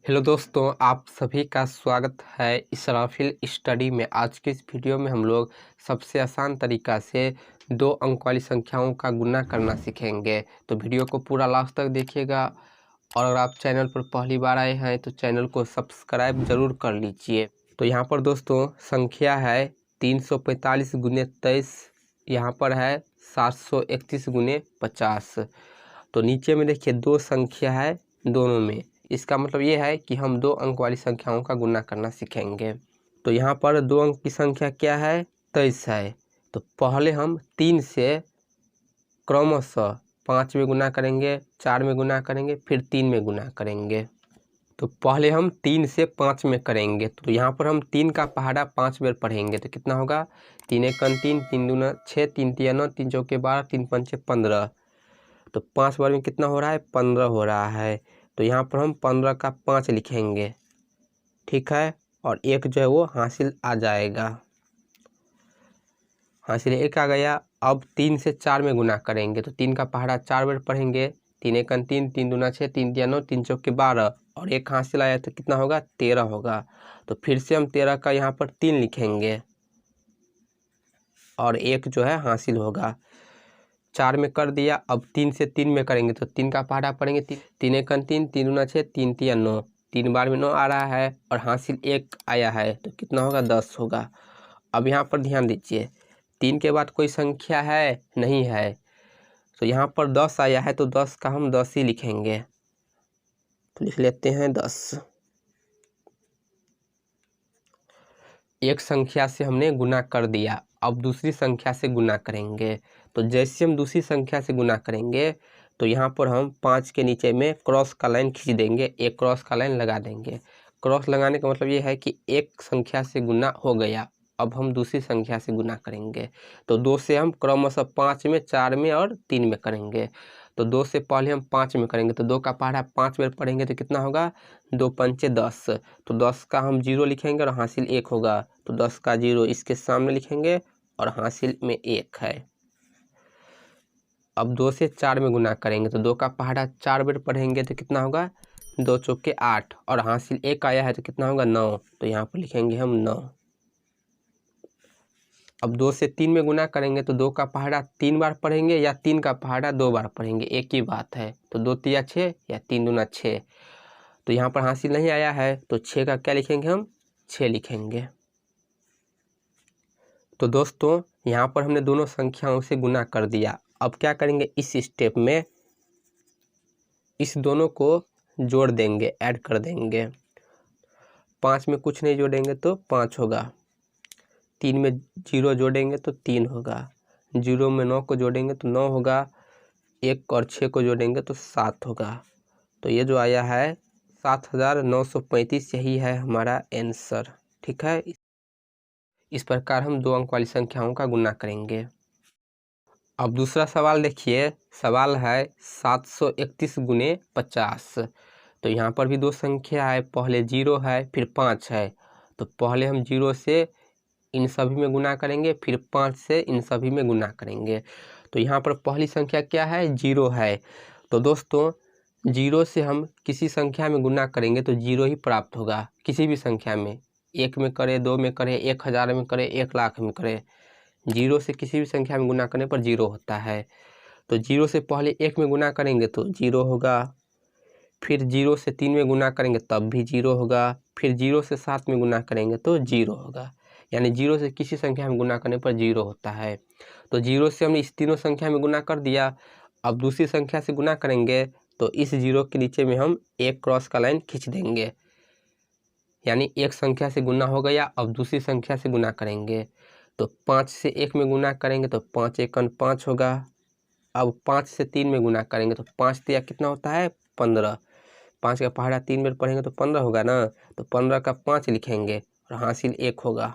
Hello दोस्तों, आप सभी का स्वागत है इसराफिल स्टडी में। आज के इस वीडियो में हम लोग सबसे आसान तरीका से 2 अंक वाली संख्याओं का गुना करना सीखेंगे। तो वीडियो को पूरा लास्ट तक देखिएगा और अगर आप चैनल पर पहली बार आए हैं तो चैनल को सब्सक्राइब ज़रूर कर लीजिए। तो यहाँ पर दोस्तों संख्या है 345 गुने 23, यहाँ पर है 731 गुने 50। तो नीचे में देखिए 2 संख्या है दोनों में, इसका मतलब ये है कि हम 2 अंक वाली संख्याओं का गुना करना सीखेंगे। तो यहाँ पर 2 अंक की संख्या क्या है, 23 है। तो पहले हम 3 से क्रमशः 5 में गुना करेंगे, 4 में गुना करेंगे, फिर 3 में गुना करेंगे। तो पहले हम 3 से 5 में करेंगे। तो यहाँ पर हम 3 का पहाड़ा 5 बार पढ़ेंगे तो कितना होगा, 3 एक 3, 3 दूना 6, 3 तिया 9, 3 चौके 12, 3 पंचे 15। तो 5 बार में कितना हो रहा है, 15 हो रहा है। तो यहाँ पर हम 15 का 5 लिखेंगे, ठीक है। और एक जो है वो हासिल आ जाएगा, हासिल एक आ गया। अब 3 से 4 में गुना करेंगे तो 3 का पहाड़ा 4 बार पढ़ेंगे, 3 एक 3, 3 दूना 6, 3 तिया 9, 3 चौके 12 और एक हासिल आया तो कितना होगा, 13 होगा। तो फिर से हम 13 का यहाँ पर 3 लिखेंगे और एक जो है हासिल होगा। 4 में कर दिया। अब 3 से 3 में करेंगे तो 3 का पहाड़ा पढ़ेंगे, 3 एक 3, 3 दूना 6, 3 तिया 9, 3 बार में 9 आ रहा है और हासिल 1 आया है तो कितना होगा, 10 होगा। अब यहाँ पर ध्यान दीजिए, 3 के बाद कोई संख्या है नहीं है, तो यहाँ पर 10 आया है तो 10 का हम 10 ही लिखेंगे। तो लिख लेते हैं 10। एक संख्या से हमने गुना कर दिया, अब दूसरी संख्या से गुना करेंगे। तो जैसे हम दूसरी संख्या से गुना करेंगे तो यहाँ पर हम 5 के नीचे में क्रॉस का लाइन खींच देंगे, एक क्रॉस का लाइन लगा देंगे। क्रॉस लगाने का मतलब ये है कि एक संख्या से गुना हो गया, अब हम दूसरी संख्या से गुना करेंगे। तो 2 से हम क्रमशः 5 में, 4 में और 3 में करेंगे। तो 2 से पहले हम 5 में करेंगे तो 2 का पहाड़ा 5 बार पढ़ेंगे तो कितना होगा, 2 पंचे 10। तो 10 का हम 0 लिखेंगे और हासिल 1 होगा। तो 10 का 0 इसके सामने लिखेंगे और हासिल में 1 है। अब 2 से 4 में गुना करेंगे तो 2 का पहाड़ा 4 बार पढ़ेंगे तो कितना होगा, 2 चौके 8 और हासिल 1 आया है तो कितना होगा, 9। तो यहाँ पर लिखेंगे हम 9। अब 2 से 3 में गुना करेंगे तो 2 का पहाड़ा 3 बार पढ़ेंगे या 3 का पहाड़ा 2 बार पढ़ेंगे, एक ही बात है। तो 2 तिया 6 या 3 दूना 6। तो यहाँ पर हासिल नहीं आया है तो 6 का क्या लिखेंगे, हम 6 लिखेंगे। तो दोस्तों यहाँ पर हमने दोनों संख्याओं से गुना कर दिया। अब क्या करेंगे, इस स्टेप में इस दोनों को जोड़ देंगे, ऐड कर देंगे। 5 में कुछ नहीं जोड़ेंगे तो 5 होगा, 3 में 0 जोड़ेंगे तो 3 होगा, 0 में 9 को जोड़ेंगे तो 9 होगा, 1 और 6 को जोड़ेंगे तो 7 होगा। तो ये जो आया है 7935, यही है हमारा आंसर, ठीक है। इस प्रकार हम 2 अंक वाली संख्याओं का गुना करेंगे। अब दूसरा सवाल देखिए, सवाल है 731 गुने 50। तो यहाँ पर भी 2 संख्या है, पहले 0 है फिर 5 है। तो पहले हम 0 से इन सभी में गुना करेंगे, फिर 5 से इन सभी में गुना करेंगे। तो यहाँ पर पहली संख्या क्या है, 0 है। तो दोस्तों 0 से हम किसी संख्या में गुना करेंगे तो 0 ही प्राप्त होगा, किसी भी संख्या में, 1 में करें, 2 में करें, 1000 में करें, 1 लाख में करें, 0 से किसी भी संख्या में गुना करने पर 0 होता है। तो 0 से पहले 1 में गुना करेंगे तो 0 होगा, फिर 0 से 3 में गुना करेंगे तब भी 0 होगा, फिर 0 से 7 में गुना करेंगे तो 0 होगा। यानी 0 से किसी संख्या में गुना करने पर 0 होता है। तो 0 से हमने इस तीनों संख्या में गुना कर दिया। अब दूसरी संख्या से गुना करेंगे तो इस 0 के नीचे में हम एक क्रॉस का लाइन खींच देंगे, यानी एक संख्या से गुना हो गया। अब दूसरी संख्या से गुना करेंगे तो 5 से 1 में गुना करेंगे तो 5 एकन 5 होगा। अब 5 से 3 में गुना करेंगे तो 5 तिया कितना होता है, 15। 5 का पहाड़ा 3 बार पढ़ेंगे तो 15 होगा ना। तो 15 का 5 लिखेंगे और हासिल 1 होगा।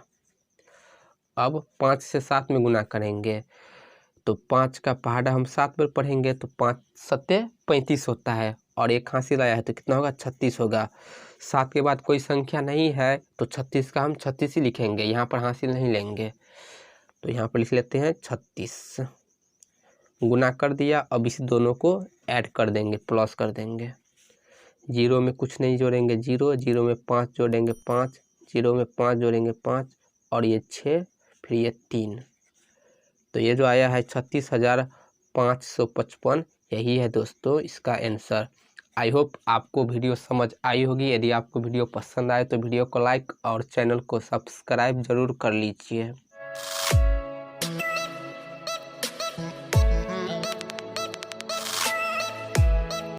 अब 5 से 7 में गुना करेंगे तो 5 का पहाड़ा हम 7 बार पढ़ेंगे तो 5 सत्ते 35 होता है और एक हासिल आया है तो कितना होगा, 36 होगा। 7 के बाद कोई संख्या नहीं है तो 36 का हम 36 ही लिखेंगे, यहाँ पर हासिल नहीं लेंगे। तो यहाँ पर लिख लेते हैं 36। गुना कर दिया, अब इस दोनों को ऐड कर देंगे, प्लस कर देंगे। जीरो में कुछ नहीं जोड़ेंगे जीरो, जीरो में 5 जोड़ेंगे 5, जीरो में 5 जोड़ेंगे 5 और ये 6, फिर ये 3। तो ये जो आया है 36,555, यही है दोस्तों इसका आंसर। आई होप आपको वीडियो समझ आई होगी। यदि आपको वीडियो पसंद आए तो वीडियो को लाइक और चैनल को सब्सक्राइब जरूर कर लीजिए।